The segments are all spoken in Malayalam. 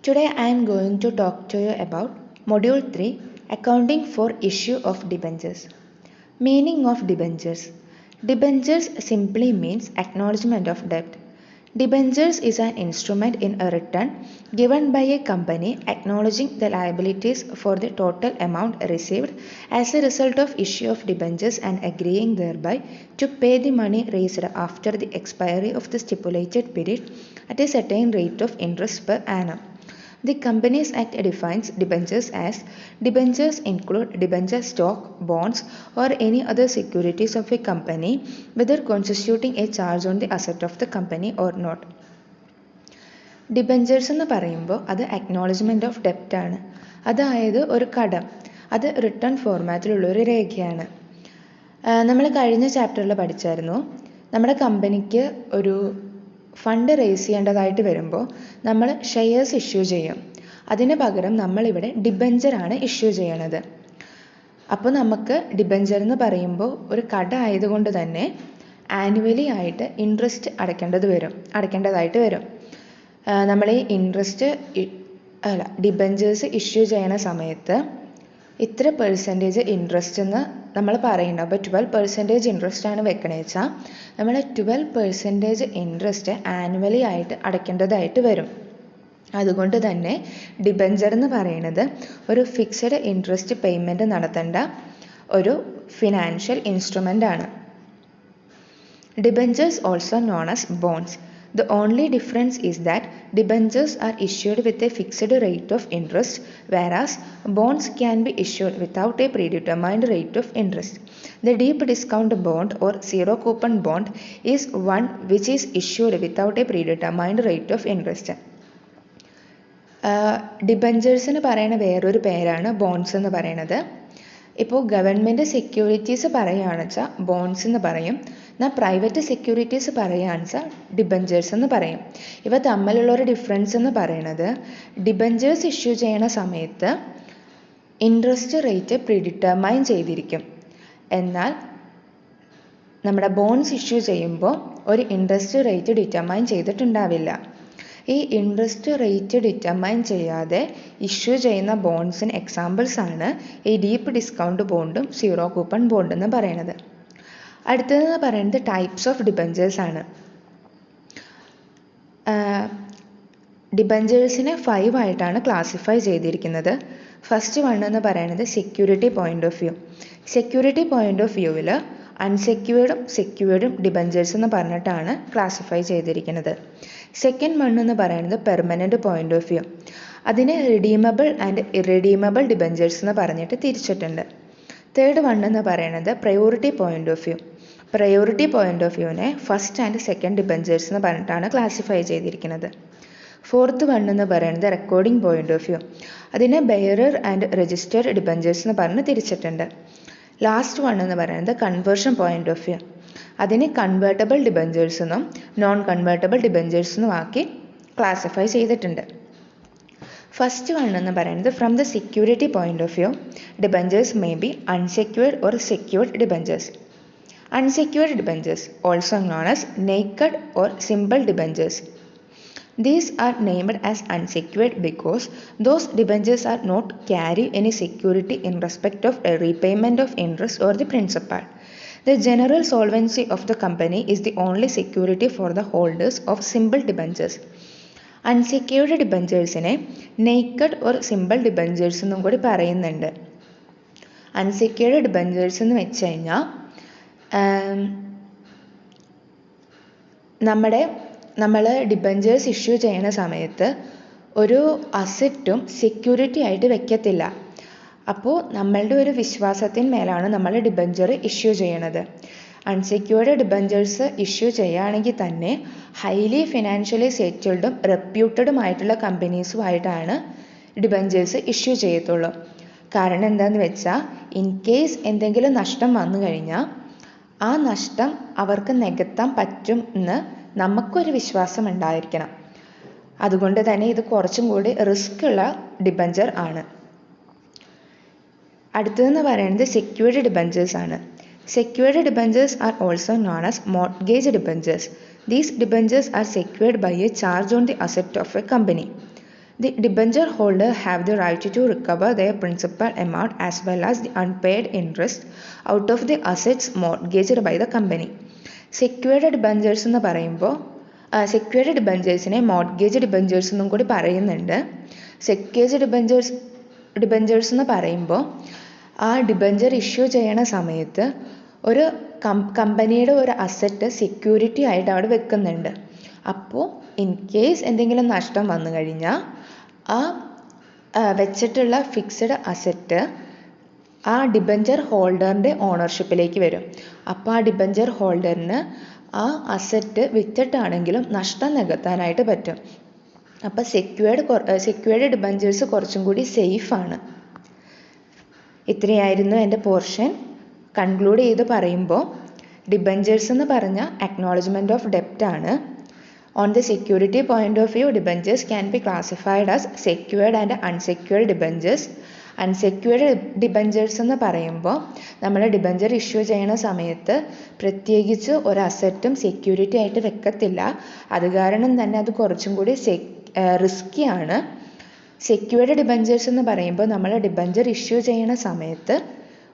Today I am going to talk to you about Module 3 Accounting for Issue of Debentures. Meaning of Debentures. Debentures simply means acknowledgement of debt. Debentures is an instrument in a return given by a company acknowledging the liabilities for the total amount received as a result of issue of debentures and agreeing thereby to pay the money raised after the expiry of the stipulated period at a certain rate of interest per annum. The Companies Act defines debentures as debentures include debenture stock, bonds, or any other securities of a company, whether constituting a charge on the asset of the company or not. Debentures എന്ന് പറയുമ്പോൾ അത് അക്നോളജ്മെൻറ്റ് ഓഫ് ഡെപ്റ്റ് ആണ്. അതായത് ഒരു കടം, അത് റിട്ടേൺ ഫോർമാറ്റിലുള്ള ഒരു രേഖയാണ്. നമ്മൾ കഴിഞ്ഞ ചാപ്റ്ററിൽ പഠിച്ചായിരുന്നു, നമ്മുടെ കമ്പനിക്ക് ഒരു ഫണ്ട് റേസ് ചെയ്യേണ്ടതായിട്ട് വരുമ്പോൾ നമ്മൾ ഷെയർസ് ഇഷ്യൂ ചെയ്യും. അതിന് പകരം നമ്മളിവിടെ ഡിബഞ്ചറാണ് ഇഷ്യൂ ചെയ്യണത്. അപ്പോൾ നമുക്ക് ഡിബഞ്ചർ എന്ന് പറയുമ്പോൾ ഒരു കട ആയതുകൊണ്ട് തന്നെ ആനുവലി ആയിട്ട് ഇൻട്രസ്റ്റ് അടയ്ക്കേണ്ടതായിട്ട് വരും. നമ്മൾ ഈ ഡിബഞ്ചേഴ്സ് ഇഷ്യൂ ചെയ്യണ സമയത്ത് ഇത്ര പെർസെൻറ്റേജ് ഇൻട്രസ്റ്റ് എന്ന് നമ്മൾ പറയുന്നുണ്ട്. അപ്പോൾ 12% ഇൻട്രസ്റ്റ് ആണ് വെക്കണേ വെച്ചാൽ നമ്മൾ 12% ഇൻട്രസ്റ്റ് ആനുവലി ആയിട്ട് അടയ്ക്കേണ്ടതായിട്ട് വരും. അതുകൊണ്ട് തന്നെ ഡിബഞ്ചർ എന്ന് പറയുന്നത് ഒരു ഫിക്സഡ് ഇൻട്രസ്റ്റ് പേയ്മെൻറ്റ് നടത്തേണ്ട ഒരു ഫിനാൻഷ്യൽ ഇൻസ്ട്രുമെൻ്റ് ആണ്. Debentures also known as bonds. The only difference is that debentures are issued with a fixed rate of interest, whereas bonds can be issued without a predetermined rate of interest. The deep discount bond or zero coupon bond is one which is issued without a predetermined rate of interest. ഡിബഞ്ചേഴ്സിന് പറയുന്ന വേറൊരു പേരാണ് ബോൺസ് എന്ന് പറയുന്നത്. ഇപ്പോൾ ഗവൺമെൻറ് സെക്യൂരിറ്റീസ് പറയുകയാണെന്ന് വെച്ചാൽ ബോൺസ് എന്ന് പറയും. എന്നാൽ പ്രൈവറ്റ് സെക്യൂരിറ്റീസ് പറയുകയാണെന്ന് വെച്ചാൽ ഡിബഞ്ചേഴ്സ് എന്ന് പറയും. ഇവ തമ്മിലുള്ളൊരു ഡിഫറൻസ് എന്ന് പറയുന്നത് ഡിബഞ്ചേഴ്സ് ഇഷ്യൂ ചെയ്യണ സമയത്ത് ഇൻട്രസ്റ്റ് റേറ്റ് പ്രിഡിറ്റർമൈൻ ചെയ്തിരിക്കും. എന്നാൽ നമ്മുടെ ബോൺസ് ഇഷ്യൂ ചെയ്യുമ്പോൾ ഒരു ഇൻട്രസ്റ്റ് റേറ്റ് ഡിറ്റർമൈൻ ചെയ്തിട്ടുണ്ടാവില്ല. ഈ ഇൻട്രസ്റ്റ് റേറ്റ് ഡിറ്റർമൈൻ ചെയ്യാതെ ഇഷ്യൂ ചെയ്യുന്ന ബോൺസിന് എക്സാമ്പിൾസ് ആണ് ഈ ഡീപ്പ് ഡിസ്കൗണ്ട് ബോണ്ടും സീറോ കൂപ്പൺ ബോണ്ട് എന്ന് പറയുന്നത്. അടുത്തതെന്ന് പറയുന്നത് ടൈപ്സ് ഓഫ് ഡിബഞ്ചേഴ്സ് ആണ്. ഡിബഞ്ചേഴ്സിനെ 5 ആയിട്ടാണ് ക്ലാസിഫൈ ചെയ്തിരിക്കുന്നത്. ഫസ്റ്റ് വൺ എന്ന് പറയുന്നത് security point of view. Security point of വ്യൂവിൽ അൺസെക്യൂർഡും സെക്യൂർഡും ഡിബഞ്ചേഴ്സ് എന്ന് പറഞ്ഞിട്ടാണ് ക്ലാസിഫൈ ചെയ്തിരിക്കുന്നത്. സെക്കൻഡ് വൺ എന്ന് പറയുന്നത് പെർമനൻറ്റ് പോയിന്റ് ഓഫ് വ്യൂ. അതിനെ റിഡീമബിൾ ആൻഡ് ഇറഡീമബിൾ ഡിബഞ്ചേഴ്സ് എന്ന് പറഞ്ഞിട്ട് തിരിച്ചിട്ടുണ്ട്. തേർഡ് വൺ എന്ന് പറയുന്നത് priority point of view. Priority point of വ്യൂവിനെ ഫസ്റ്റ് ആൻഡ് സെക്കൻഡ് ഡിബഞ്ചേഴ്സ് എന്ന് പറഞ്ഞിട്ടാണ് ക്ലാസിഫൈ ചെയ്തിരിക്കുന്നത്. ഫോർത്ത് വൺ എന്ന് പറയുന്നത് റെക്കോർഡിംഗ് പോയിന്റ് ഓഫ് വ്യൂ. അതിനെ ബെയറർ ആൻഡ് രജിസ്റ്റേർഡ് ഡിബഞ്ചേഴ്സ് എന്ന് പറഞ്ഞ് തിരിച്ചിട്ടുണ്ട്. ലാസ്റ്റ് വൺ എന്ന് പറയുന്നത് കൺവേർഷൻ പോയിന്റ് ഓഫ് വ്യൂ. അതിനെ കൺവേർട്ടബിൾ ഡിബഞ്ചേഴ്സ് എന്നും നോൺ കൺവേർട്ടബിൾ ഡിബഞ്ചേഴ്സ് എന്നും ആക്കി ക്ലാസിഫൈ ചെയ്തിട്ടുണ്ട്. ഫസ്റ്റ് വൺ എന്ന് പറയുന്നത് from the security point of view debentures may be unsecured or secured debentures. Unsecured debentures, also known as naked or simple debentures. These are named as unsecured because those debentures are not carry any security in respect of a repayment of interest or the principal. The general solvency of the company is the only security for the holders of simple debentures. Unsecured debentures-നെ naked or simple debentures എന്നും കൂടി പറയുന്നുണ്ട്. Unsecured debentures എന്ന് വെച്ച് കഴിഞ്ഞാൽ നമ്മൾ ഡിബഞ്ചേഴ്സ് ഇഷ്യൂ ചെയ്യുന്ന സമയത്ത് ഒരു അസറ്റും സെക്യൂരിറ്റി ആയിട്ട് വെക്കത്തില്ല. അപ്പോൾ നമ്മളുടെ ഒരു വിശ്വാസത്തിന്മേലാണ് നമ്മൾ ഡിബഞ്ചർ ഇഷ്യൂ ചെയ്യണത്. അൺസെക്യൂർഡ് ഡിബഞ്ചേഴ്സ് ഇഷ്യൂ ചെയ്യുകയാണെങ്കിൽ തന്നെ ഹൈലി ഫിനാൻഷ്യലി സെറ്റിൽഡും റെപ്യൂട്ടഡുമായിട്ടുള്ള കമ്പനീസുമായിട്ടാണ് ഡിബഞ്ചേഴ്സ് ഇഷ്യൂ ചെയ്യത്തുള്ളൂ. കാരണം എന്താണെന്ന് വെച്ചാൽ ഇൻ കേസ് എന്തെങ്കിലും നഷ്ടം വന്നു കഴിഞ്ഞാൽ ആ നഷ്ടം അവർക്ക് നികത്താൻ പറ്റും എന്ന് നമുക്കൊരു വിശ്വാസം ഉണ്ടായിരിക്കണം. അതുകൊണ്ട് തന്നെ ഇത് കുറച്ചും കൂടി റിസ്ക് ഉള്ള ഡിബഞ്ചർ ആണ്. അടുത്തതെന്ന് പറയുന്നത് സെക്യൂർഡ് ഡിബഞ്ചേഴ്സ് ആണ്. Secured debentures are also known as mortgage debentures. These debentures are secured by a charge on the asset of a company. The debenture holder have the right to recover their principal amount as well as the unpaid interest out of the assets mortgaged by the company. Secured debentures എന്ന് പറയുമ്പോൾ സെക്യൂർഡ് ഡിബഞ്ചേഴ്സിനെ മോർഗേജ് ഡിബഞ്ചേഴ്സ് എന്നും കൂടി പറയുന്നുണ്ട്. സെക്യൂർഡ് ഡിബഞ്ചേഴ്സ് എന്ന് പറയുമ്പോൾ ആ ഡിബഞ്ചർ ഇഷ്യൂ ചെയ്യണ സമയത്ത് ഒരു കമ്പനിയുടെ ഒരു അസറ്റ് സെക്യൂരിറ്റി ആയിട്ട് അവിടെ വെക്കുന്നുണ്ട്. അപ്പോൾ ഇൻ കേസ് എന്തെങ്കിലും നഷ്ടം വന്നു കഴിഞ്ഞാൽ ആ വെച്ചിട്ടുള്ള ഫിക്സഡ് അസറ്റ് ആ ഡിബഞ്ചർ ഹോൾഡറിൻ്റെ ഓണർഷിപ്പിലേക്ക് വരും. അപ്പോൾ ആ ഡിബഞ്ചർ ഹോൾഡറിന് ആ അസറ്റ് വിറ്റിട്ടാണെങ്കിലും നഷ്ടം നികത്താനായിട്ട് പറ്റും. അപ്പോൾ സെക്യൂർഡ് ഡിബഞ്ചേഴ്സ് കുറച്ചും കൂടി സേഫാണ്. ഇത്രയായിരുന്നു എൻ്റെ പോർഷൻ. കൺക്ലൂഡ് ചെയ്ത് പറയുമ്പോൾ ഡിബഞ്ചേഴ്സ് എന്ന് പറഞ്ഞാൽ അക്നോളജ്മെൻറ്റ് ഓഫ് ഡെപ്റ്റ് ആണ്. On the security point of view, debentures can be classified as secured and unsecured debentures. Unsecured debentures എന്ന് പറയുമ്പോൾ നമ്മൾ ഡിബഞ്ചർ ഇഷ്യൂ ചെയ്യുന്ന സമയത്ത് പ്രത്യേകിച്ച് ഒരു അസറ്റും സെക്യൂരിറ്റി ആയിട്ട് വെക്കത്തില്ല. അത് കാരണം തന്നെ അത് കുറച്ചും കൂടി റിസ്ക്കിയാണ്. സെക്യൂർഡ് ഡിബഞ്ചേഴ്സ് എന്ന് പറയുമ്പോൾ നമ്മൾ ഡിബഞ്ചർ ഇഷ്യൂ ചെയ്യുന്ന സമയത്ത്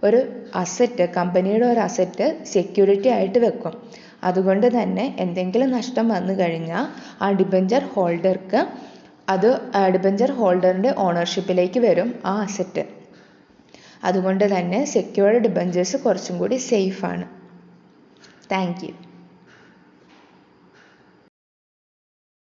ഒരു അസറ്റ്, കമ്പനിയുടെ ഒരു അസറ്റ് സെക്യൂരിറ്റി ആയിട്ട് വെക്കും. അതുകൊണ്ട് തന്നെ എന്തെങ്കിലും നഷ്ടം വന്നു കഴിഞ്ഞാൽ ആ ഡിബഞ്ചർ ഹോൾഡർക്ക് അത് ഡിബഞ്ചർ ഹോൾഡറിൻ്റെ ഓണർഷിപ്പിലേക്ക് വരും ആ അസറ്റ്. അതുകൊണ്ട് തന്നെ സെക്യൂർഡ് ഡിബഞ്ചേഴ്സ് കുറച്ചും കൂടി സേഫാണ്. Thank U.